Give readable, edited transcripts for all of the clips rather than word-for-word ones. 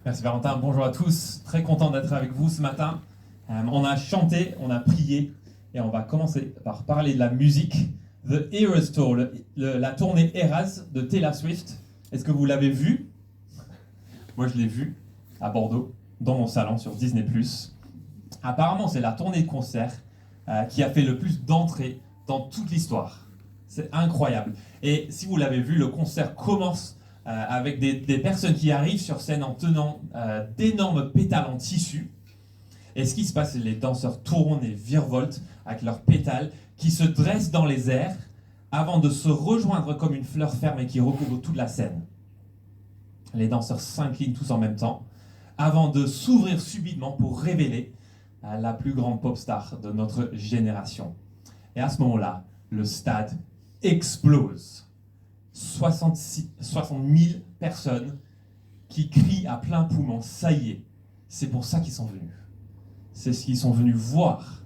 Merci Valentin, bonjour à tous, très content d'être avec vous ce matin. On a chanté, on a prié et on va commencer par parler de la musique. The Eras Tour, la tournée Eras de Taylor Swift. Est-ce que vous l'avez vu? Moi je l'ai vu à Bordeaux, dans mon salon sur Disney+. Apparemment c'est la tournée de concert qui a fait le plus d'entrées dans toute l'histoire. C'est incroyable. Et si vous l'avez vu, le concert commence avec des personnes qui arrivent sur scène en tenant d'énormes pétales en tissu. Et ce qui se passe, c'est que les danseurs tournent et virevoltent avec leurs pétales qui se dressent dans les airs avant de se rejoindre comme une fleur fermée qui recouvre toute la scène. Les danseurs s'inclinent tous en même temps avant de s'ouvrir subitement pour révéler la plus grande pop star de notre génération. Et à ce moment-là, le stade explose. 60 000 personnes qui crient à plein poumon, ça y est, c'est pour ça qu'ils sont venus. C'est ce qu'ils sont venus voir.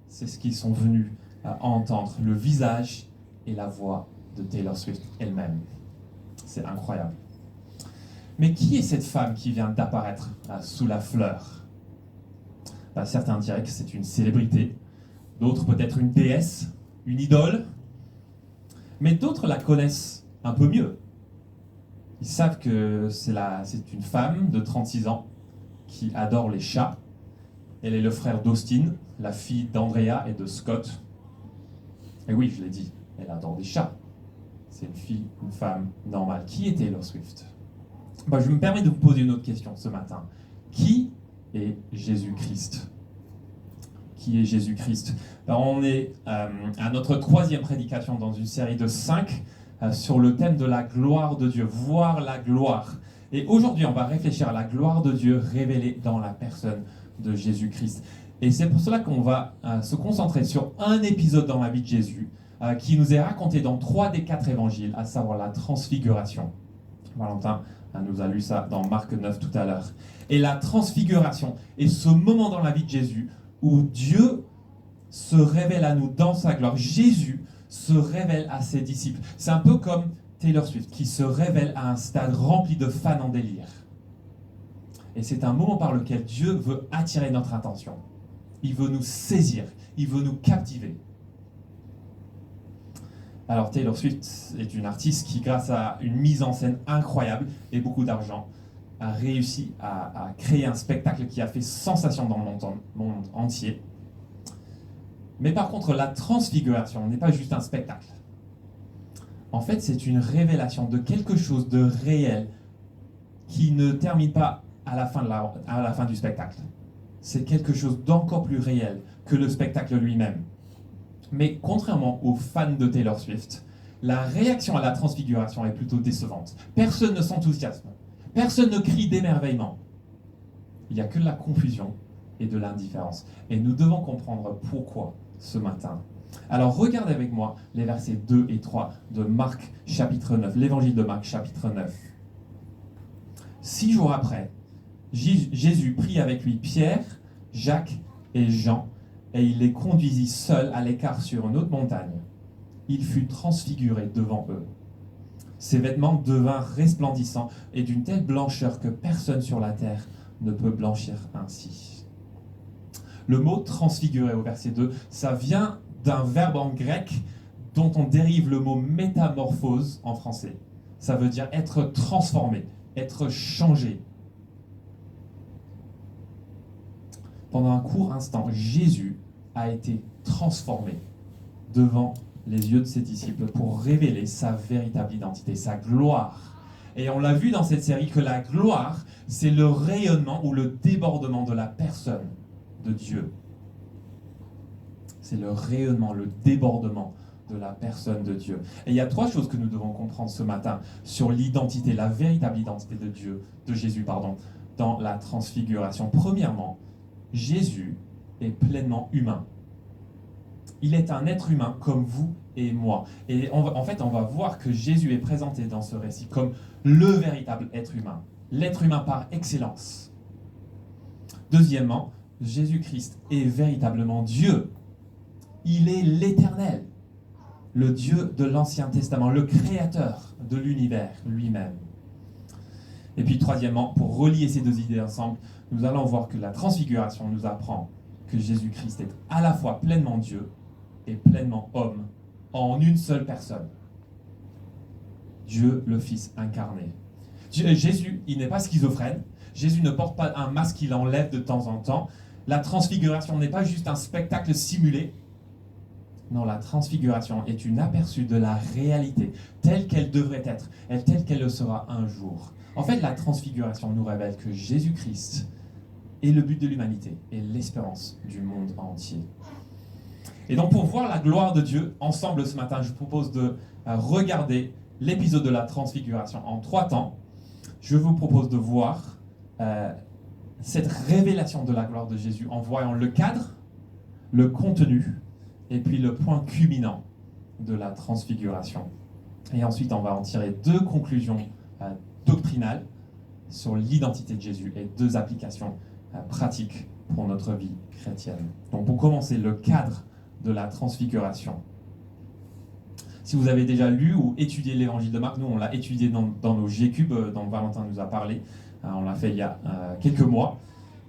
C'est ce qu'ils sont venus entendre, le visage et la voix de Taylor Swift elle-même. C'est incroyable. Mais qui est cette femme qui vient d'apparaître sous la fleur? Certains diraient que c'est une célébrité, d'autres peut-être une déesse, une idole, mais d'autres la connaissent un peu mieux. Ils savent que c'est une femme de 36 ans qui adore les chats. Elle est le frère d'Austin, la fille d'Andrea et de Scott. Et oui, je l'ai dit, elle adore des chats. C'est une femme normale. Qui est Taylor Swift? Je me permets de vous poser une autre question ce matin. Qui est Jésus-Christ? Qui est Jésus-Christ? On est à notre 3e prédication dans une série de 5 sur le thème de la gloire de Dieu, voir la gloire. Et aujourd'hui, on va réfléchir à la gloire de Dieu révélée dans la personne de Jésus-Christ. Et c'est pour cela qu'on va se concentrer sur un épisode dans la vie de Jésus qui nous est raconté dans 3 des 4 évangiles, à savoir la transfiguration. Valentin nous a lu ça dans Marc 9 tout à l'heure. Et la transfiguration est ce moment dans la vie de Jésus où Dieu se révèle à nous dans sa gloire. Jésus se révèle à ses disciples. C'est un peu comme Taylor Swift qui se révèle à un stade rempli de fans en délire. Et c'est un moment par lequel Dieu veut attirer notre attention. Il veut nous saisir, il veut nous captiver. Alors Taylor Swift est une artiste qui, grâce à une mise en scène incroyable et beaucoup d'argent, a réussi à créer un spectacle qui a fait sensation dans le monde entier. Mais par contre, la transfiguration n'est pas juste un spectacle. En fait, c'est une révélation de quelque chose de réel qui ne termine pas à la fin du spectacle. C'est quelque chose d'encore plus réel que le spectacle lui-même. Mais contrairement aux fans de Taylor Swift, la réaction à la transfiguration est plutôt décevante. Personne ne s'enthousiasme. Personne ne crie d'émerveillement. Il n'y a que de la confusion et de l'indifférence. Et nous devons comprendre pourquoi ce matin. Alors regardez avec moi les versets 2 et 3 de Marc chapitre 9, l'évangile de Marc chapitre 9. 6 jours après, Jésus prit avec lui Pierre, Jacques et Jean, et il les conduisit seuls à l'écart sur une haute montagne. Il fut transfiguré devant eux. Ses vêtements devinrent resplendissants et d'une telle blancheur que personne sur la terre ne peut blanchir ainsi. Le mot transfiguré au verset 2, ça vient d'un verbe en grec dont on dérive le mot métamorphose en français. Ça veut dire être transformé, être changé. Pendant un court instant, Jésus a été transformé devant les yeux de ses disciples pour révéler sa véritable identité, sa gloire. Et on l'a vu dans cette série que la gloire, c'est le rayonnement ou le débordement de la personne de Dieu. C'est le rayonnement, le débordement de la personne de Dieu. Et il y a 3 choses que nous devons comprendre ce matin sur l'identité, la véritable identité de Dieu, de Jésus, dans la transfiguration. Premièrement, Jésus est pleinement humain. Il est un être humain comme vous et moi. Et on va voir que Jésus est présenté dans ce récit comme le véritable être humain, l'être humain par excellence. Deuxièmement, Jésus-Christ est véritablement Dieu. Il est l'Éternel, le Dieu de l'Ancien Testament, le Créateur de l'univers lui-même. Et puis troisièmement, pour relier ces deux idées ensemble, nous allons voir que la transfiguration nous apprend que Jésus-Christ est à la fois pleinement Dieu et pleinement homme en une seule personne. Dieu le Fils incarné. Jésus, il n'est pas schizophrène. Jésus ne porte pas un masque qu'il enlève de temps en temps. La transfiguration n'est pas juste un spectacle simulé. Non, la transfiguration est une aperçu de la réalité, telle qu'elle devrait être, et telle qu'elle le sera un jour. En fait, la transfiguration nous révèle que Jésus-Christ est le but de l'humanité et l'espérance du monde entier. Et donc, pour voir la gloire de Dieu ensemble ce matin, je vous propose de regarder l'épisode de la transfiguration en 3 temps. Je vous propose de voir cette révélation de la gloire de Jésus en voyant le cadre, le contenu, et puis le point culminant de la transfiguration. Et ensuite, on va en tirer 2 conclusions doctrinales sur l'identité de Jésus et 2 applications pratiques pour notre vie chrétienne. Donc pour commencer, le cadre de la transfiguration. Si vous avez déjà lu ou étudié l'évangile de Marc, nous on l'a étudié dans nos G-Cubes, dont Valentin nous a parlé, on l'a fait il y a quelques mois.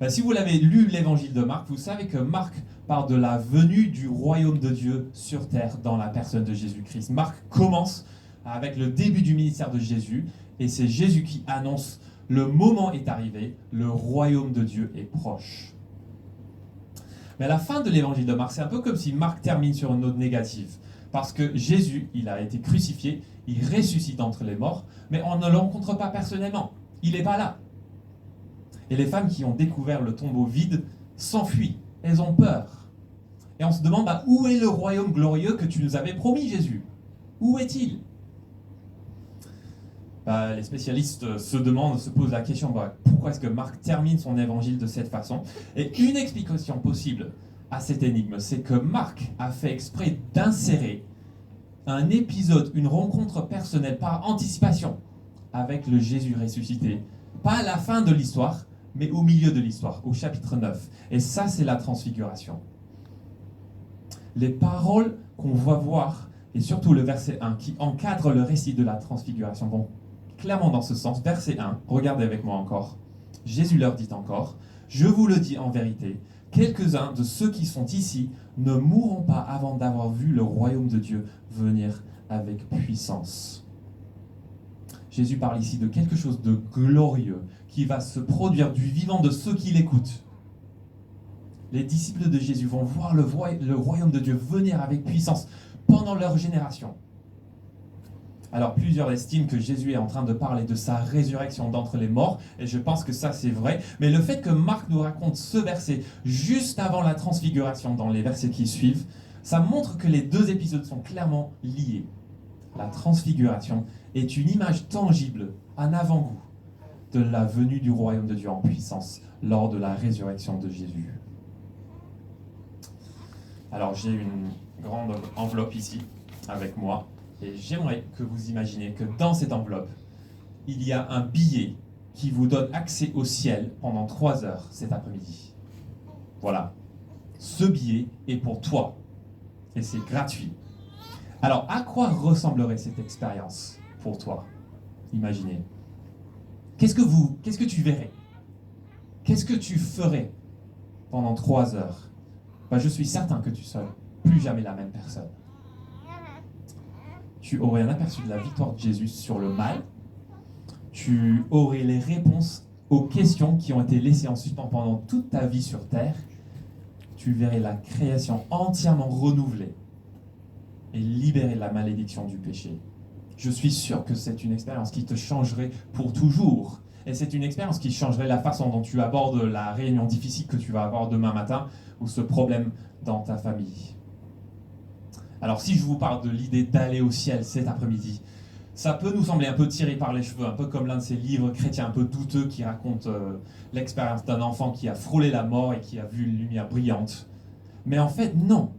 Si vous l'avez lu l'évangile de Marc, vous savez que Marc parle de la venue du royaume de Dieu sur terre dans la personne de Jésus-Christ. Marc commence avec le début du ministère de Jésus, et c'est Jésus qui annonce « Le moment est arrivé, le royaume de Dieu est proche ». Mais à la fin de l'évangile de Marc, c'est un peu comme si Marc termine sur une note négative. Parce que Jésus, il a été crucifié, il ressuscite d'entre les morts, mais on ne le rencontre pas personnellement. Il n'est pas là. Et les femmes qui ont découvert le tombeau vide s'enfuient. Elles ont peur. Et on se demande, où est le royaume glorieux que tu nous avais promis, Jésus? Où est-il? Les spécialistes se posent la question, pourquoi est-ce que Marc termine son évangile de cette façon? Et une explication possible à cette énigme, c'est que Marc a fait exprès d'insérer un épisode, une rencontre personnelle par anticipation avec le Jésus ressuscité. Pas à la fin de l'histoire, mais au milieu de l'histoire, au chapitre 9. Et ça, c'est la transfiguration. Les paroles qu'on va voir, et surtout le verset 1, qui encadre le récit de la transfiguration, vont clairement dans ce sens. Verset 1, regardez avec moi encore. Jésus leur dit encore, « Je vous le dis en vérité, quelques-uns de ceux qui sont ici ne mourront pas avant d'avoir vu le royaume de Dieu venir avec puissance. » Jésus parle ici de quelque chose de glorieux qui va se produire du vivant de ceux qui l'écoutent. Les disciples de Jésus vont voir le royaume de Dieu venir avec puissance pendant leur génération. Alors plusieurs estiment que Jésus est en train de parler de sa résurrection d'entre les morts, et je pense que ça c'est vrai, mais le fait que Marc nous raconte ce verset juste avant la transfiguration dans les versets qui suivent, ça montre que les 2 épisodes sont clairement liés. La transfiguration est une image tangible, un avant-goût de la venue du royaume de Dieu en puissance lors de la résurrection de Jésus. Alors j'ai une grande enveloppe ici avec moi, et j'aimerais que vous imaginiez que dans cette enveloppe, il y a un billet qui vous donne accès au ciel pendant 3 heures cet après-midi. Voilà. Ce billet est pour toi. Et c'est gratuit. Alors, à quoi ressemblerait cette expérience pour toi? Imaginez. Qu'est-ce que tu verrais? Qu'est-ce que tu ferais pendant 3 heures? Je suis certain que tu ne seras plus jamais la même personne. Tu aurais un aperçu de la victoire de Jésus sur le mal. Tu aurais les réponses aux questions qui ont été laissées en suspens pendant toute ta vie sur terre. Tu verrais la création entièrement renouvelée et libérée de la malédiction du péché. Je suis sûr que c'est une expérience qui te changerait pour toujours. Et c'est une expérience qui changerait la façon dont tu abordes la réunion difficile que tu vas avoir demain matin ou ce problème dans ta famille. Alors si je vous parle de l'idée d'aller au ciel cet après-midi, ça peut nous sembler un peu tiré par les cheveux, un peu comme l'un de ces livres chrétiens un peu douteux qui raconte l'expérience d'un enfant qui a frôlé la mort et qui a vu une lumière brillante. Mais en fait, non.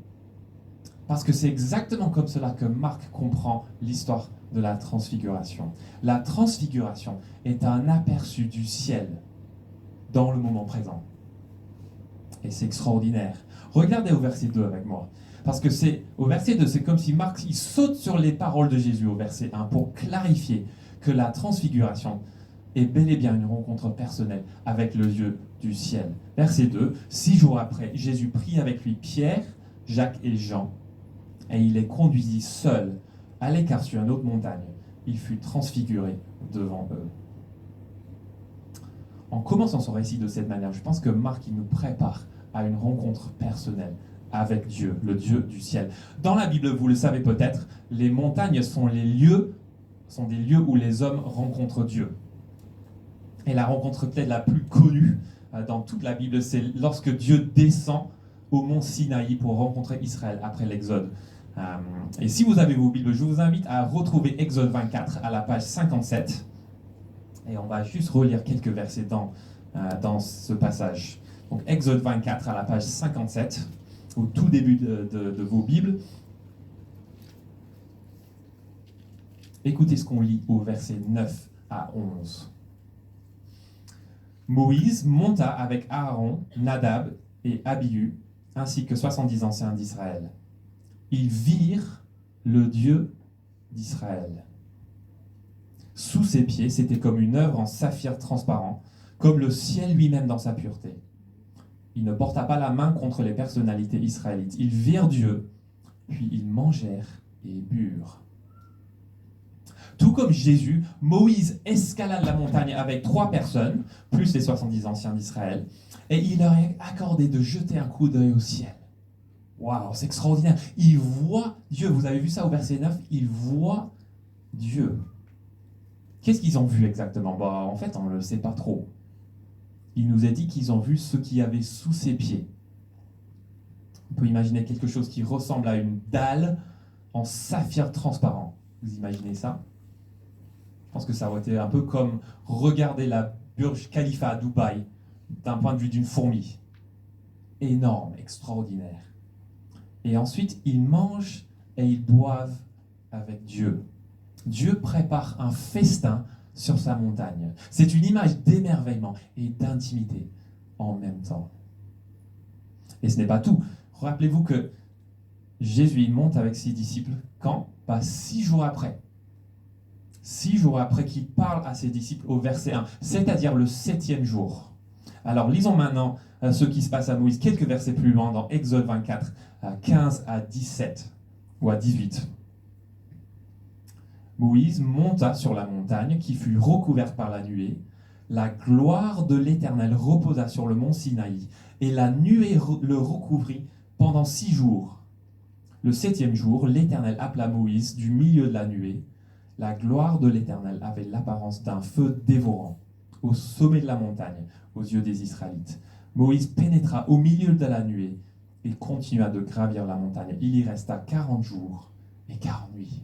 Parce que c'est exactement comme cela que Marc comprend l'histoire de la transfiguration. La transfiguration est un aperçu du ciel dans le moment présent. Et c'est extraordinaire. Regardez au verset 2 avec moi. Parce que au verset 2, c'est comme si Marc saute sur les paroles de Jésus au verset 1 pour clarifier que la transfiguration est bel et bien une rencontre personnelle avec le Dieu du ciel. Verset 2, 6 jours après, Jésus prit avec lui Pierre, Jacques et Jean, et il les conduisit seuls à l'écart sur une autre montagne. Il fut transfiguré devant eux. En commençant son récit de cette manière, je pense que Marc il nous prépare à une rencontre personnelle avec Dieu, le Dieu du ciel. Dans la Bible, vous le savez peut-être, les montagnes sont des lieux où les hommes rencontrent Dieu. Et la rencontre peut-être la plus connue dans toute la Bible, c'est lorsque Dieu descend au mont Sinaï pour rencontrer Israël après l'Exode. Et si vous avez vos Bibles, je vous invite à retrouver Exode 24 à la page 57. Et on va juste relire quelques versets dans ce passage. Donc Exode 24 à la page 57, au tout début de vos Bibles. Écoutez ce qu'on lit au verset 9 à 11. Moïse monta avec Aaron, Nadab et Abihu, ainsi que 70 anciens d'Israël. Ils virent le Dieu d'Israël. Sous ses pieds, c'était comme une œuvre en saphir transparent, comme le ciel lui-même dans sa pureté. Il ne porta pas la main contre les personnalités israélites. Ils virent Dieu, puis ils mangèrent et burent. Tout comme Jésus, Moïse escalade la montagne avec 3 personnes, plus les 70 anciens d'Israël, et il leur est accordé de jeter un coup d'œil au ciel. Waouh, c'est extraordinaire. Ils voient Dieu. Vous avez vu ça au verset 9 ? Ils voient Dieu. Qu'est-ce qu'ils ont vu exactement ? En fait, on ne le sait pas trop. Il nous a dit qu'ils ont vu ce qu'il y avait sous ses pieds. On peut imaginer quelque chose qui ressemble à une dalle en saphir transparent. Vous imaginez ça ? Je pense que ça aurait été un peu comme regarder la Burj Khalifa à Dubaï d'un point de vue d'une fourmi. Énorme, extraordinaire. Et ensuite, ils mangent et ils boivent avec Dieu. Dieu prépare un festin sur sa montagne. C'est une image d'émerveillement et d'intimité en même temps. Et ce n'est pas tout. Rappelez-vous que Jésus il monte avec ses disciples quand ? 6 jours après. 6 jours après qu'il parle à ses disciples au verset 1, c'est-à-dire le 7e jour. Alors lisons maintenant ce qui se passe à Moïse quelques versets plus loin dans Exode 24, 15 à 17 ou à 18. Moïse monta sur la montagne qui fut recouverte par la nuée. La gloire de l'Éternel reposa sur le mont Sinaï, et la nuée le recouvrit pendant 6 jours. Le 7e jour, l'Éternel appela Moïse du milieu de la nuée. La gloire de l'Éternel avait l'apparence d'un feu dévorant au sommet de la montagne aux yeux des Israélites. Moïse pénétra au milieu de la nuée et continua de gravir la montagne. Il y resta 40 jours et 40 nuits.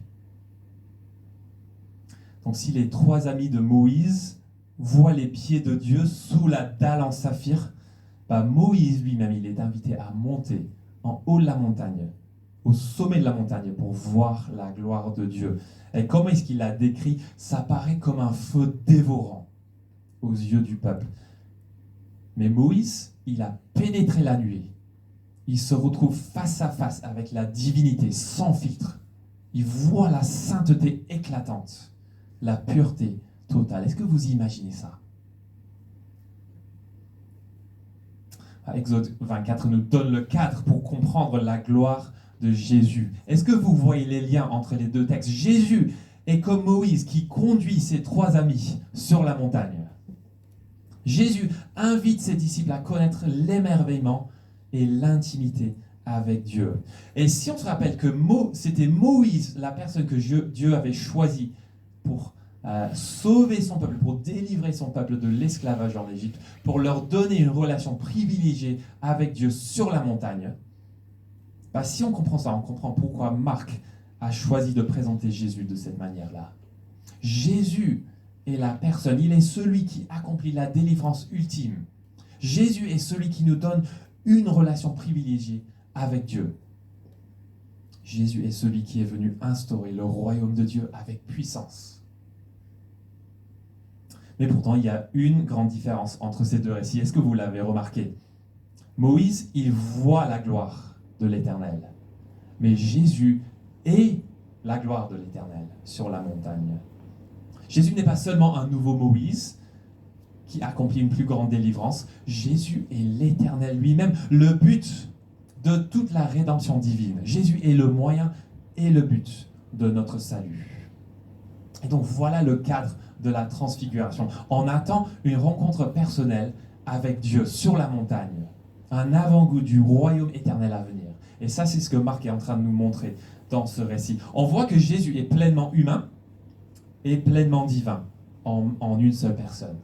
Donc si les 3 amis de Moïse voient les pieds de Dieu sous la dalle en saphir, Moïse lui-même, il est invité à monter en haut de la montagne, au sommet de la montagne, pour voir la gloire de Dieu. Et comment est-ce qu'il l'a décrit ? Ça paraît comme un feu dévorant aux yeux du peuple. Mais Moïse, il a pénétré la nuée. Il se retrouve face à face avec la divinité, sans filtre. Il voit la sainteté éclatante, la pureté totale. Est-ce que vous imaginez ça ? Exode 24 nous donne le cadre pour comprendre la gloire de Jésus. Est-ce que vous voyez les liens entre les 2 textes ? Jésus est comme Moïse qui conduit ses 3 amis sur la montagne. Jésus invite ses disciples à connaître l'émerveillement et l'intimité avec Dieu. Et si on se rappelle que c'était Moïse, la personne que Dieu avait choisie pour sauver son peuple, pour délivrer son peuple de l'esclavage en Égypte, pour leur donner une relation privilégiée avec Dieu sur la montagne, si on comprend ça, on comprend pourquoi Marc a choisi de présenter Jésus de cette manière-là. Jésus est la personne, il est celui qui accomplit la délivrance ultime. Jésus est celui qui nous donne une relation privilégiée avec Dieu. Jésus est celui qui est venu instaurer le royaume de Dieu avec puissance. Mais pourtant, il y a une grande différence entre ces 2 récits. Est-ce que vous l'avez remarqué ? Moïse, il voit la gloire de l'Éternel. Mais Jésus est la gloire de l'Éternel sur la montagne. Jésus n'est pas seulement un nouveau Moïse, qui accomplit une plus grande délivrance. Jésus est l'Éternel lui-même, le but de toute la rédemption divine. Jésus est le moyen et le but de notre salut. Et donc voilà le cadre de la transfiguration. On attend une rencontre personnelle avec Dieu sur la montagne, un avant-goût du royaume éternel à venir. Et ça, c'est ce que Marc est en train de nous montrer dans ce récit. On voit que Jésus est pleinement humain et pleinement divin en une seule personne.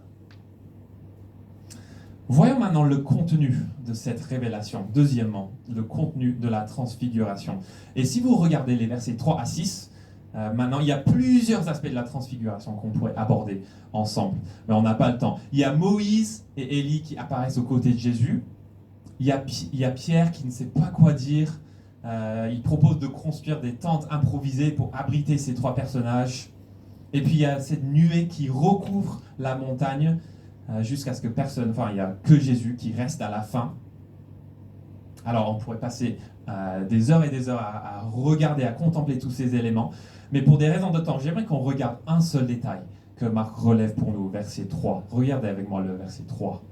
Voyons maintenant le contenu de cette révélation. Deuxièmement, le contenu de la transfiguration. Et si vous regardez les versets 3 à 6, maintenant, il y a plusieurs aspects de la transfiguration qu'on pourrait aborder ensemble, mais on n'a pas le temps. Il y a Moïse et Élie qui apparaissent aux côtés de Jésus. Il y a Pierre qui ne sait pas quoi dire. Il propose de construire des tentes improvisées pour abriter ces trois personnages. Et puis il y a cette nuée qui recouvre la montagne jusqu'à ce que personne, enfin il n'y a que Jésus qui reste à la fin. Alors on pourrait passer des heures et des heures à regarder, à contempler tous ces éléments. Mais pour des raisons de temps, j'aimerais qu'on regarde un seul détail que Marc relève pour nous, verset 3. Regardez avec moi le verset 3.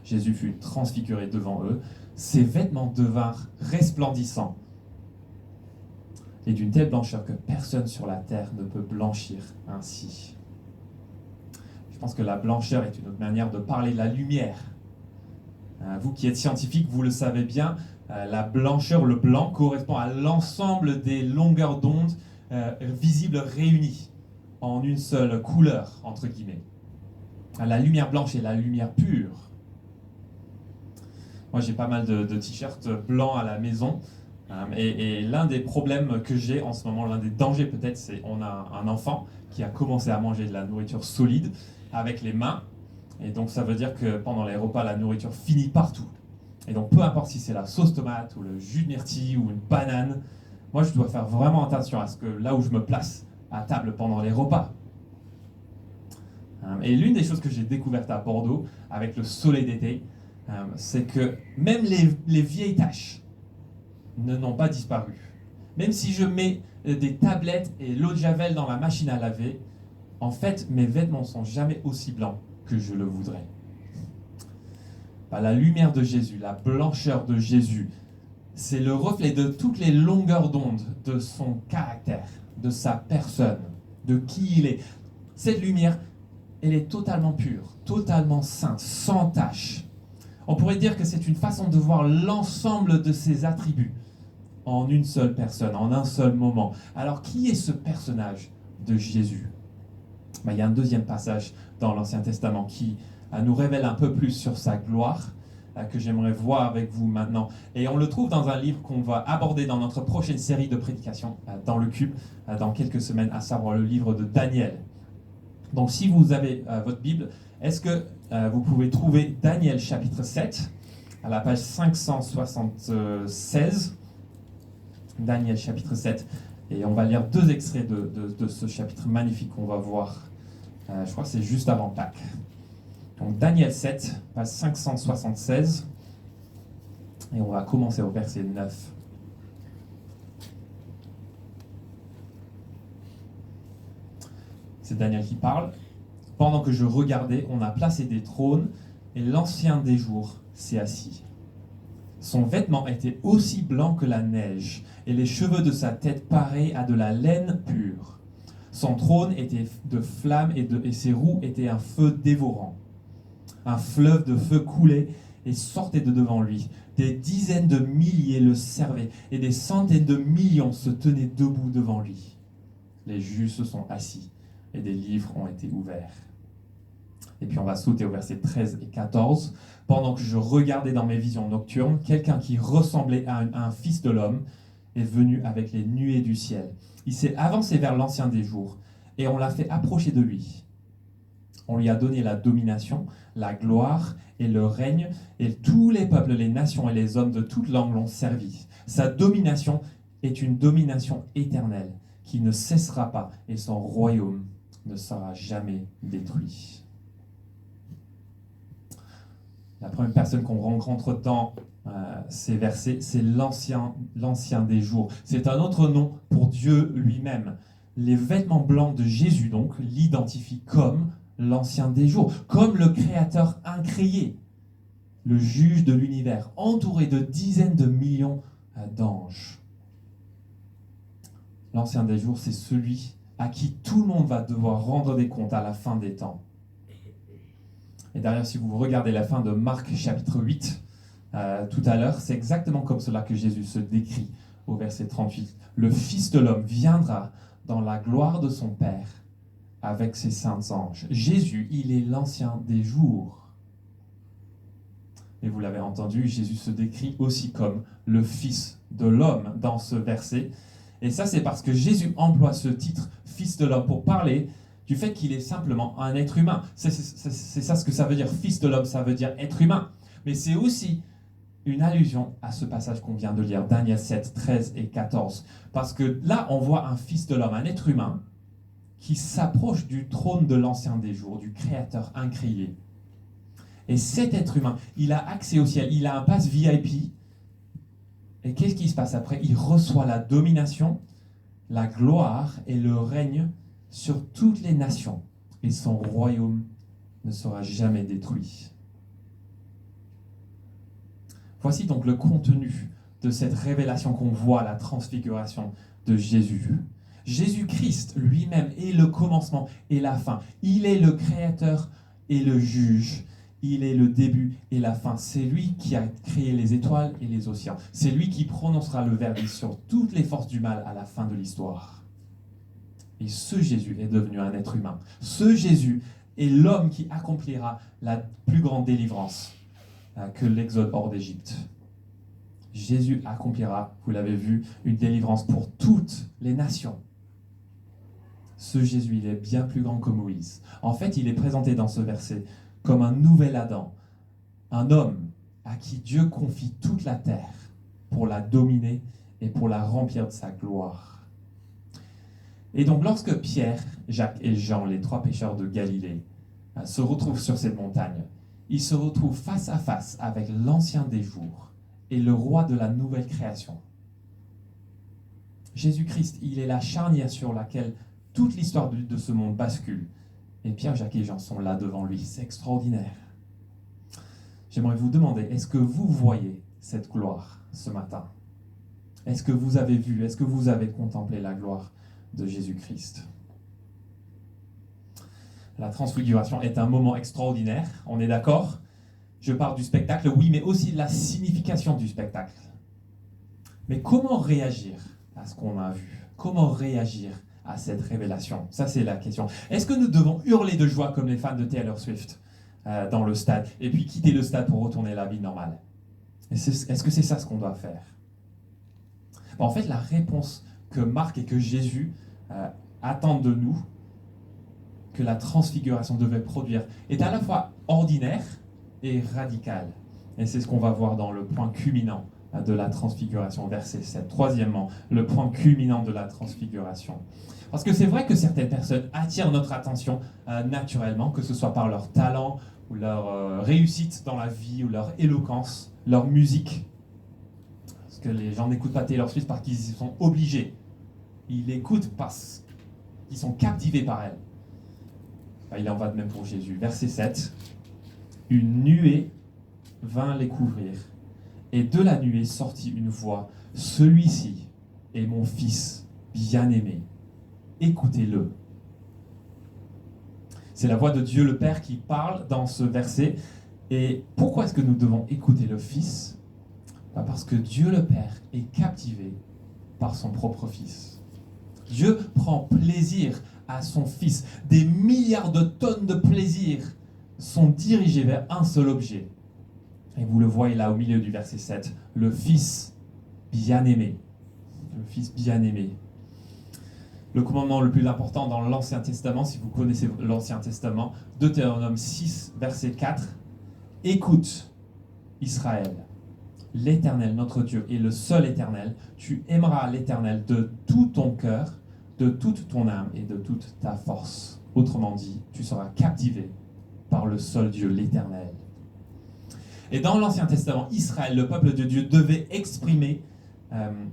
Jésus fut transfiguré devant eux. Ses vêtements devinrent resplendissants et d'une telle blancheur que personne sur la terre ne peut blanchir ainsi. Je pense que la blancheur est une autre manière de parler de la lumière. Vous qui êtes scientifique, vous le savez bien, la blancheur, le blanc, correspond à l'ensemble des longueurs d'onde visibles réunies en une seule couleur, entre guillemets. La lumière blanche est la lumière pure. Moi, j'ai pas mal de t-shirts blancs à la maison. Et l'un des problèmes que j'ai en ce moment, l'un des dangers peut-être, c'est qu'on a un enfant qui a commencé à manger de la nourriture solide avec les mains. Et donc ça veut dire que pendant les repas, la nourriture finit partout. Et donc peu importe si c'est la sauce tomate ou le jus de myrtille ou une banane, moi je dois faire vraiment attention à ce que là où je me place à table pendant les repas. Et l'une des choses que j'ai découvertes à Bordeaux avec le soleil d'été, c'est que même les vieilles taches n'ont pas disparu. Même si je mets des tablettes et l'eau de javel dans la machine à laver, en fait mes vêtements ne sont jamais aussi blancs que je le voudrais. La lumière de Jésus, la blancheur de Jésus, c'est le reflet de toutes les longueurs d'onde de son caractère, de sa personne, de qui il est. Cette lumière, elle est totalement pure, totalement sainte, sans tache. On pourrait dire que c'est une façon de voir l'ensemble de ses attributs en une seule personne, en un seul moment. Alors, qui est ce personnage de Jésus ? Il y a un deuxième passage dans l'Ancien Testament qui nous révèle un peu plus sur sa gloire, que j'aimerais voir avec vous maintenant. Et on le trouve dans un livre qu'on va aborder dans notre prochaine série de prédications dans le Cube, dans quelques semaines, à savoir le livre de Daniel. Donc si vous avez votre Bible, est-ce que vous pouvez trouver Daniel chapitre 7, à la page 576, Daniel chapitre 7, et on va lire deux extraits de ce chapitre magnifique qu'on va voir. Je crois que c'est juste avant Pâques. Donc Daniel 7, page 576, et on va commencer au verset 9. C'est Daniel qui parle. Pendant que je regardais, on a placé des trônes, et l'Ancien des jours s'est assis. Son vêtement était aussi blanc que la neige, et les cheveux de sa tête pareils à de la laine pure. Son trône était de flammes et ses roues étaient un feu dévorant. Un fleuve de feu coulait et sortait de devant lui. Des dizaines de milliers le servaient et des centaines de millions se tenaient debout devant lui. Les juges se sont assis et des livres ont été ouverts. Et puis on va sauter au verset 13 et 14. Pendant que je regardais dans mes visions nocturnes, quelqu'un qui ressemblait à un fils de l'homme est venu avec les nuées du ciel. Il s'est avancé vers l'Ancien des jours et on l'a fait approcher de lui. On lui a donné la domination, la gloire et le règne, et tous les peuples, les nations et les hommes de toute langue l'ont servi. Sa domination est une domination éternelle qui ne cessera pas et son royaume ne sera jamais détruit. La première personne qu'on rencontre dans ces versets, c'est l'ancien des jours. C'est un autre nom pour Dieu lui-même. Les vêtements blancs de Jésus, donc, l'identifient comme l'Ancien des jours, comme le Créateur incréé, le juge de l'univers, entouré de dizaines de millions d'anges. L'Ancien des jours, c'est celui à qui tout le monde va devoir rendre des comptes à la fin des temps. Et d'ailleurs, si vous regardez la fin de Marc chapitre 8, tout à l'heure, c'est exactement comme cela que Jésus se décrit au verset 38. Le Fils de l'homme viendra dans la gloire de son Père avec ses saints anges. Jésus, il est l'Ancien des jours. Et vous l'avez entendu, Jésus se décrit aussi comme le Fils de l'homme dans ce verset. Et ça, c'est parce que Jésus emploie ce titre, Fils de l'homme, pour parler du fait qu'il est simplement un être humain. C'est ça ce que ça veut dire, Fils de l'homme, ça veut dire être humain. Mais c'est aussi une allusion à ce passage qu'on vient de lire, Daniel 7, 13 et 14. Parce que là, on voit un Fils de l'homme, un être humain, qui s'approche du trône de l'Ancien des jours, du Créateur incréé. Et cet être humain, il a accès au ciel, il a un pass VIP. Et qu'est-ce qui se passe après? Il reçoit la domination, la gloire et le règne sur toutes les nations. Et son royaume ne sera jamais détruit. Voici donc le contenu de cette révélation qu'on voit, la transfiguration de Jésus. Jésus-Christ lui-même est le commencement et la fin. Il est le créateur et le juge. Il est le début et la fin. C'est lui qui a créé les étoiles et les océans. C'est lui qui prononcera le verdict sur toutes les forces du mal à la fin de l'histoire. Et ce Jésus est devenu un être humain. Ce Jésus est l'homme qui accomplira la plus grande délivrance que l'exode hors d'Égypte. Jésus accomplira, vous l'avez vu, une délivrance pour toutes les nations. Ce Jésus, il est bien plus grand que Moïse. En fait, il est présenté dans ce verset comme un nouvel Adam, un homme à qui Dieu confie toute la terre pour la dominer et pour la remplir de sa gloire. Et donc, lorsque Pierre, Jacques et Jean, les trois pécheurs de Galilée, se retrouvent sur cette montagne, ils se retrouvent face à face avec l'Ancien des jours et le roi de la nouvelle création. Jésus-Christ, il est la charnière sur laquelle toute l'histoire de ce monde bascule. Et Pierre, Jacques et Jean sont là devant lui. C'est extraordinaire. J'aimerais vous demander, est-ce que vous voyez cette gloire ce matin? Est-ce que vous avez vu, est-ce que vous avez contemplé la gloire de Jésus-Christ? La transfiguration est un moment extraordinaire, on est d'accord? Je parle du spectacle, oui, mais aussi de la signification du spectacle. Mais comment réagir à ce qu'on a vu? Comment réagir à cette révélation? Ça, c'est la question. Est-ce que nous devons hurler de joie comme les fans de Taylor Swift dans le stade, et puis quitter le stade pour retourner à la vie normale? Est-ce que c'est ça ce qu'on doit faire? En fait, la réponse que Marc et que Jésus attendent de nous, que la transfiguration devait produire, est à la fois ordinaire et radicale. Et c'est ce qu'on va voir dans le point culminant de la transfiguration, verset 7. Troisièmement, le point culminant de la transfiguration. Parce que c'est vrai que certaines personnes attirent notre attention naturellement, que ce soit par leur talent, ou leur réussite dans la vie, ou leur éloquence, leur musique. Parce que les gens n'écoutent pas Taylor Swift parce qu'ils sont obligés. Ils l'écoutent parce qu'ils sont captivés par elle. Il en va de même pour Jésus. Verset 7. Une nuée vint les couvrir. Et de la nuée sortit une voix. Celui-ci est mon fils bien-aimé. Écoutez-le. C'est la voix de Dieu le Père qui parle dans ce verset. Et pourquoi est-ce que nous devons écouter le Fils? Parce que Dieu le Père est captivé par son propre Fils. Dieu prend plaisir à son Fils. Des milliards de tonnes de plaisir sont dirigés vers un seul objet. Et vous le voyez là au milieu du verset 7, le Fils bien-aimé. Le Fils bien-aimé. Le commandement le plus important dans l'Ancien Testament, si vous connaissez l'Ancien Testament, Deutéronome 6, verset 4, « Écoute, Israël, l'Éternel, notre Dieu, est le seul Éternel. Tu aimeras l'Éternel de tout ton cœur, de toute ton âme et de toute ta force. » Autrement dit, tu seras captivé par le seul Dieu, l'Éternel. Et dans l'Ancien Testament, Israël, le peuple de Dieu, devait exprimer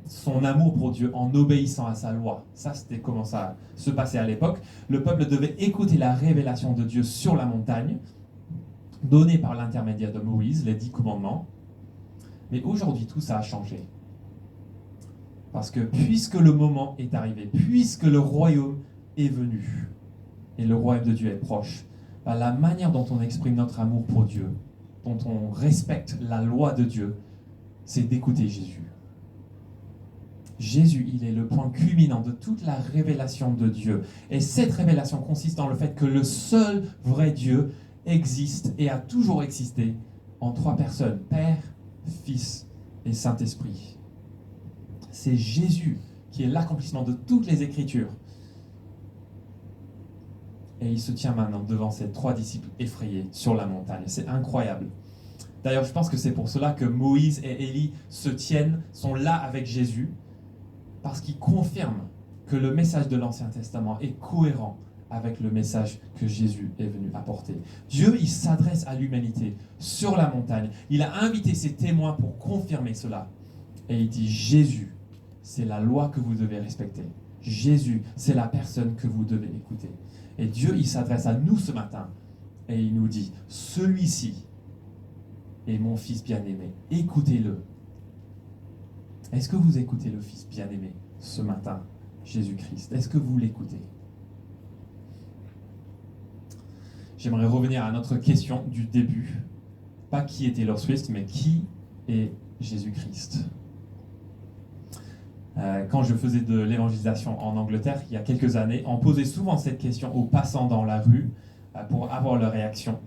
son amour pour Dieu en obéissant à sa loi. Ça, c'était comment ça se passait à l'époque. Le peuple devait écouter la révélation de Dieu sur la montagne, donnée par l'intermédiaire de Moïse, les 10 commandements. Mais aujourd'hui, tout ça a changé. Parce que puisque le moment est arrivé, puisque le royaume est venu, et le royaume de Dieu est proche, la manière dont on exprime notre amour pour Dieu, dont on respecte la loi de Dieu, c'est d'écouter Jésus. Jésus, il est le point culminant de toute la révélation de Dieu. Et cette révélation consiste dans le fait que le seul vrai Dieu existe et a toujours existé en 3 personnes, Père, Fils et Saint-Esprit. C'est Jésus qui est l'accomplissement de toutes les Écritures. Et il se tient maintenant devant ces 3 disciples effrayés sur la montagne. C'est incroyable. D'ailleurs, je pense que c'est pour cela que Moïse et Élie sont là avec Jésus, parce qu'ils confirment que le message de l'Ancien Testament est cohérent avec le message que Jésus est venu apporter. Dieu, il s'adresse à l'humanité sur la montagne. Il a invité ses témoins pour confirmer cela. Et il dit, Jésus, c'est la loi que vous devez respecter. Jésus, c'est la personne que vous devez écouter. Et Dieu, il s'adresse à nous ce matin et il nous dit, celui-ci est mon Fils bien-aimé. Écoutez-le. Est-ce que vous écoutez le Fils bien-aimé ce matin, Jésus-Christ? Est-ce que vous l'écoutez? J'aimerais revenir à notre question du début. Pas qui est Taylor Swift, mais qui est Jésus-Christ? Quand je faisais de l'évangélisation en Angleterre, il y a quelques années, on posait souvent cette question aux passants dans la rue pour avoir leur réaction.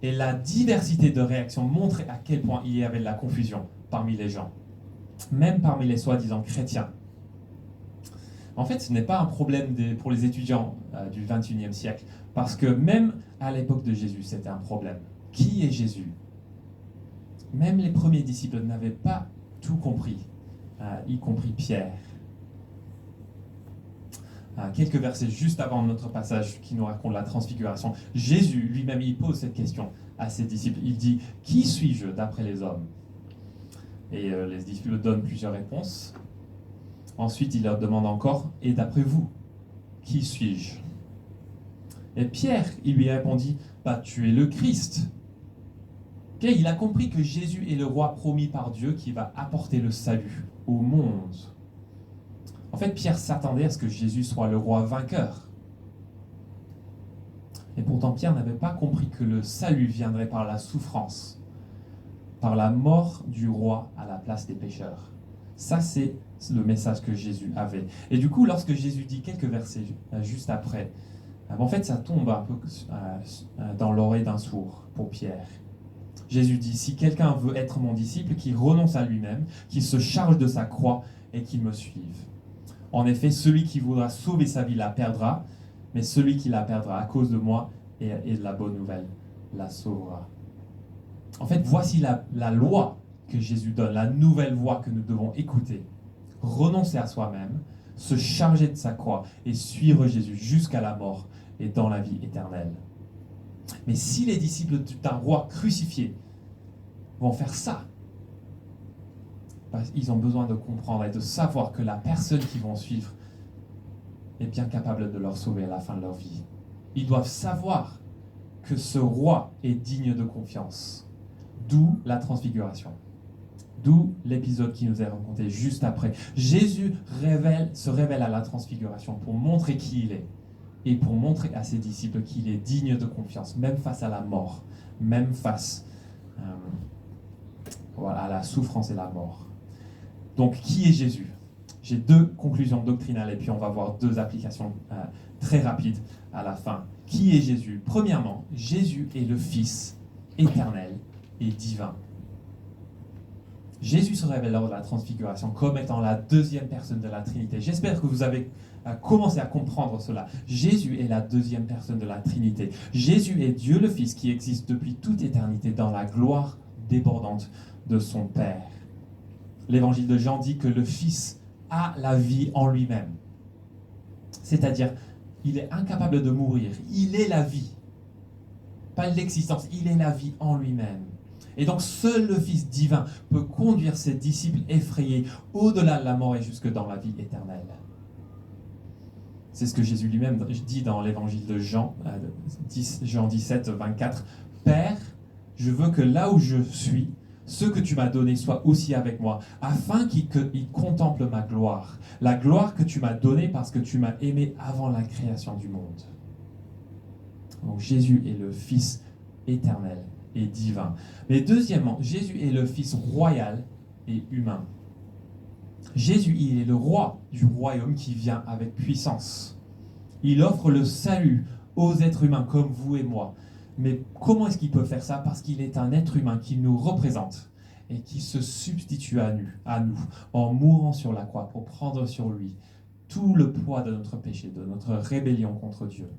Et la diversité de réactions montrait à quel point il y avait de la confusion parmi les gens, même parmi les soi-disant chrétiens. En fait, ce n'est pas un problème pour les étudiants du XXIe siècle, parce que même à l'époque de Jésus, c'était un problème. Qui est Jésus? Même les premiers disciples n'avaient pas tout compris, y compris Pierre. Quelques versets juste avant notre passage qui nous raconte la transfiguration, Jésus lui-même, il pose cette question à ses disciples. Il dit, « Qui suis-je d'après les hommes ?» Et les disciples donnent plusieurs réponses. Ensuite, il leur demande encore, « Et d'après vous, qui suis-je » Et Pierre, il lui répondit, « Tu es le Christ. » Okay, il a compris que Jésus est le roi promis par Dieu qui va apporter le salut au monde. En fait, Pierre s'attendait à ce que Jésus soit le roi vainqueur. Et pourtant, Pierre n'avait pas compris que le salut viendrait par la souffrance, par la mort du roi à la place des pécheurs. Ça, c'est le message que Jésus avait. Et du coup, lorsque Jésus dit quelques versets juste après, en fait, ça tombe un peu dans l'oreille d'un sourd pour Pierre. Jésus dit, si quelqu'un veut être mon disciple, qu'il renonce à lui-même, qu'il se charge de sa croix et qu'il me suive. En effet, celui qui voudra sauver sa vie la perdra, mais celui qui la perdra à cause de moi et de la bonne nouvelle la sauvera. En fait, voici la loi que Jésus donne, la nouvelle voie que nous devons écouter. Renoncer à soi-même, se charger de sa croix et suivre Jésus jusqu'à la mort et dans la vie éternelle. Mais si les disciples d'un roi crucifié vont faire ça, ils ont besoin de comprendre et de savoir que la personne qu'ils vont suivre est bien capable de leur sauver à la fin de leur vie. Ils doivent savoir que ce roi est digne de confiance. D'où la transfiguration. D'où l'épisode qui nous est raconté juste après. Jésus se révèle à la transfiguration pour montrer qui il est. Et pour montrer à ses disciples qu'il est digne de confiance, même face à la mort, même face à la souffrance et la mort. Donc, qui est Jésus? J'ai 2 conclusions doctrinales et puis on va voir 2 applications très rapides à la fin. Qui est Jésus? Premièrement, Jésus est le Fils éternel et divin. Jésus se révèle lors de la transfiguration comme étant la 2e personne de la Trinité. J'espère que vous avez commencé à comprendre cela. Jésus est la 2e personne de la Trinité. Jésus est Dieu le Fils qui existe depuis toute éternité dans la gloire débordante de son Père. L'évangile de Jean dit que le Fils a la vie en lui-même. C'est-à-dire, il est incapable de mourir. Il est la vie. Pas l'existence, il est la vie en lui-même. Et donc seul le Fils divin peut conduire ses disciples effrayés au-delà de la mort et jusque dans la vie éternelle. C'est ce que Jésus lui-même dit dans l'évangile de Jean, Jean 17, 24. « Père, je veux que là où je suis, ce que tu m'as donné soit aussi avec moi, afin qu'ils contemplent ma gloire, la gloire que tu m'as donnée parce que tu m'as aimé avant la création du monde. » Donc Jésus est le Fils éternel et divin. Mais deuxièmement, Jésus est le Fils royal et humain. Jésus, il est le roi du royaume qui vient avec puissance. Il offre le salut aux êtres humains comme vous et moi. Mais comment est-ce qu'il peut faire ça? Parce qu'il est un être humain qui nous représente et qui se substitue à nous, en mourant sur la croix pour prendre sur lui tout le poids de notre péché, de notre rébellion contre Dieu.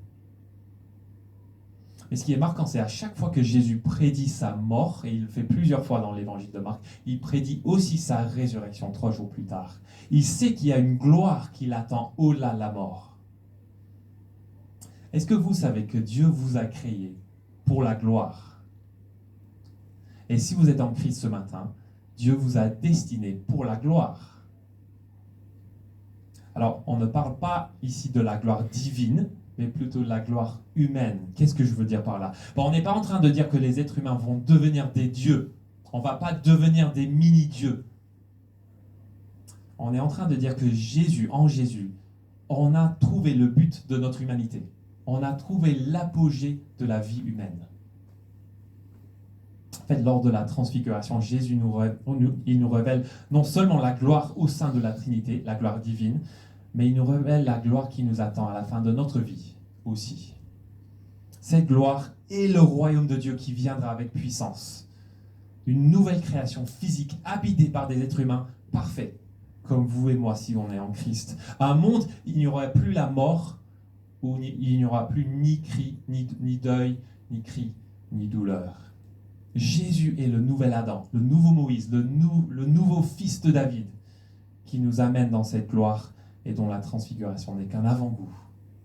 Mais ce qui est marquant, c'est à chaque fois que Jésus prédit sa mort, et il le fait plusieurs fois dans l'évangile de Marc, il prédit aussi sa résurrection 3 jours plus tard. Il sait qu'il y a une gloire qui l'attend au-delà de la mort. Est-ce que vous savez que Dieu vous a créé pour la gloire? Et si vous êtes en Christ ce matin, Dieu vous a destiné pour la gloire. Alors, on ne parle pas ici de la gloire divine, mais plutôt de la gloire humaine. Qu'est-ce que je veux dire par là? On n'est pas en train de dire que les êtres humains vont devenir des dieux. On ne va pas devenir des mini-dieux. On est en train de dire que Jésus, en Jésus, on a trouvé le but de notre humanité. On a trouvé l'apogée de la vie humaine. En fait, lors de la transfiguration, Jésus nous révèle non seulement la gloire au sein de la Trinité, la gloire divine, mais il nous révèle la gloire qui nous attend à la fin de notre vie aussi. Cette gloire est le royaume de Dieu qui viendra avec puissance. Une nouvelle création physique habitée par des êtres humains parfaits, comme vous et moi si on est en Christ. Un monde où il n'y aura plus la mort, où il n'y aura plus ni cri, ni deuil, ni cri, ni douleur. Jésus est le nouvel Adam, le nouveau Moïse, le nouveau fils de David, qui nous amène dans cette gloire et dont la transfiguration n'est qu'un avant-goût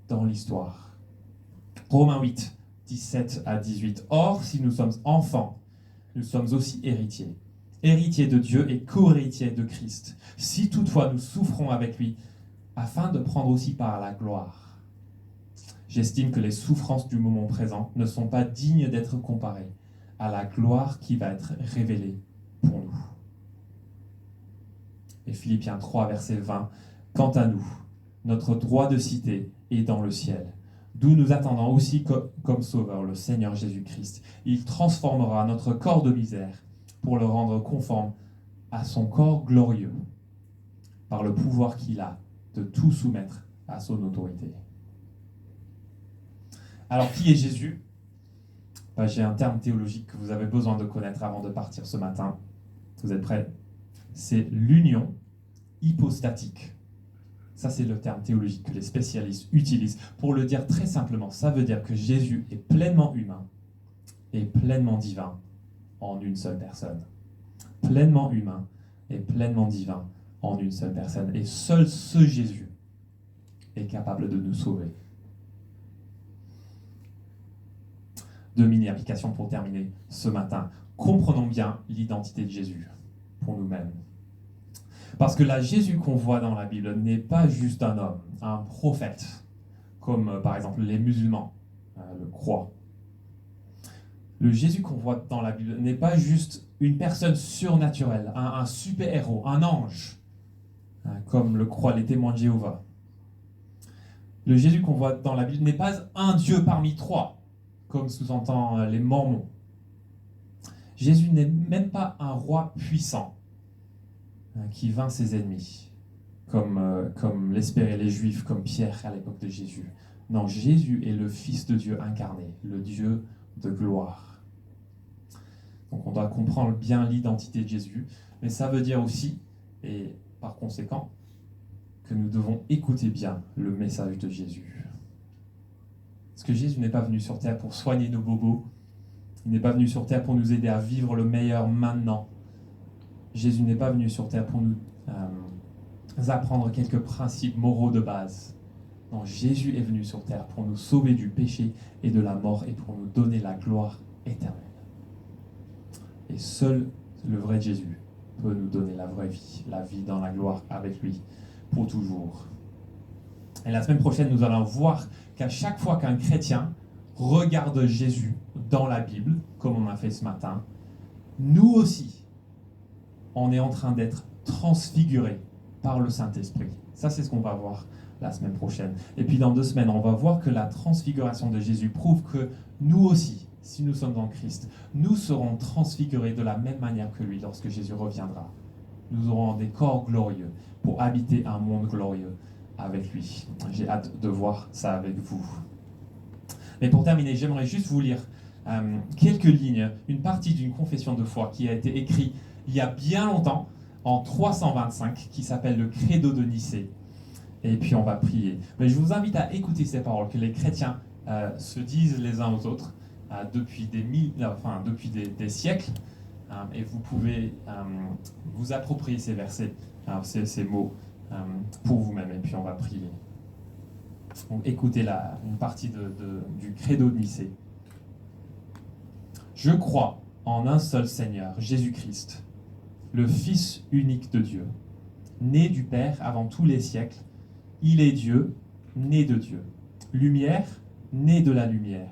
dans l'histoire. Romains 8, 17 à 18. Or, si nous sommes enfants, nous sommes aussi héritiers. Héritiers de Dieu et co-héritiers de Christ. Si toutefois nous souffrons avec lui, afin de prendre aussi part à la gloire. J'estime que les souffrances du moment présent ne sont pas dignes d'être comparées à la gloire qui va être révélée pour nous. Et Philippiens 3, verset 20. Quant à nous, notre droit de cité est dans le ciel, d'où nous attendons aussi comme Sauveur le Seigneur Jésus-Christ. Il transformera notre corps de misère pour le rendre conforme à son corps glorieux, par le pouvoir qu'il a de tout soumettre à son autorité. Alors, qui est Jésus? J'ai un terme théologique que vous avez besoin de connaître avant de partir ce matin. Vous êtes prêts? C'est l'union hypostatique. Ça, c'est le terme théologique que les spécialistes utilisent. Pour le dire très simplement, ça veut dire que Jésus est pleinement humain et pleinement divin en une seule personne. Pleinement humain et pleinement divin en une seule personne. Et seul ce Jésus est capable de nous sauver. Deux mini-applications pour terminer ce matin. Comprenons bien l'identité de Jésus pour nous-mêmes. Parce que la Jésus qu'on voit dans la Bible n'est pas juste un homme, un prophète, comme par exemple les musulmans le croient. Le Jésus qu'on voit dans la Bible n'est pas juste une personne surnaturelle, un super-héros, un ange, comme le croient les témoins de Jéhovah. Le Jésus qu'on voit dans la Bible n'est pas un Dieu parmi trois, comme sous-entend les Mormons. Jésus n'est même pas un roi puissant qui vainc ses ennemis, comme l'espéraient les Juifs, comme Pierre à l'époque de Jésus. Non, Jésus est le Fils de Dieu incarné, le Dieu de gloire. Donc on doit comprendre bien l'identité de Jésus, mais ça veut dire aussi, et par conséquent, que nous devons écouter bien le message de Jésus. Parce que Jésus n'est pas venu sur terre pour soigner nos bobos, il n'est pas venu sur terre pour nous aider à vivre le meilleur maintenant. Jésus n'est pas venu sur terre pour nous apprendre quelques principes moraux de base. Non, Jésus est venu sur terre pour nous sauver du péché et de la mort et pour nous donner la gloire éternelle. Et seul le vrai Jésus peut nous donner la vraie vie, la vie dans la gloire avec lui pour toujours. Et la semaine prochaine, nous allons voir qu'à chaque fois qu'un chrétien regarde Jésus dans la Bible, comme on a fait ce matin, nous aussi, on est en train d'être transfigurés par le Saint-Esprit. Ça, c'est ce qu'on va voir la semaine prochaine. Et puis dans 2 semaines, on va voir que la transfiguration de Jésus prouve que nous aussi, si nous sommes en Christ, nous serons transfigurés de la même manière que lui lorsque Jésus reviendra. Nous aurons des corps glorieux pour habiter un monde glorieux avec lui. J'ai hâte de voir ça avec vous. Mais pour terminer, j'aimerais juste vous lire quelques lignes, une partie d'une confession de foi qui a été écrite il y a bien longtemps, en 325, qui s'appelle le Credo de Nicée. Et puis on va prier. Mais je vous invite à écouter ces paroles que les chrétiens se disent les uns aux autres depuis des siècles. Et vous pouvez vous approprier ces versets, ces mots pour vous-même. Et puis on va prier. Donc écoutez une partie du Credo de Nicée. Je crois en un seul Seigneur, Jésus-Christ, le Fils unique de Dieu, né du Père avant tous les siècles. Il est Dieu, né de Dieu. Lumière, né de la lumière.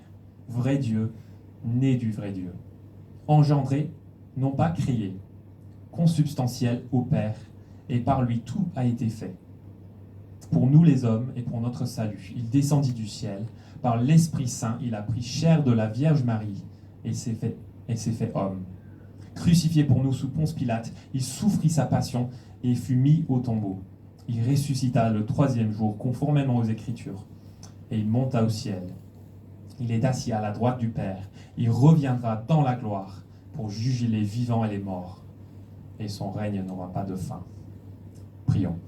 Vrai Dieu, né du vrai Dieu. Engendré, non pas créé. Consubstantiel au Père, et par lui tout a été fait. Pour nous les hommes et pour notre salut, il descendit du ciel. Par l'Esprit Saint, il a pris chair de la Vierge Marie et s'est fait homme. Crucifié pour nous sous Ponce Pilate, il souffrit sa passion et fut mis au tombeau. Il ressuscita le 3e jour, conformément aux Écritures, et il monta au ciel. Il est assis à la droite du Père. Il reviendra dans la gloire pour juger les vivants et les morts. Et son règne n'aura pas de fin. Prions.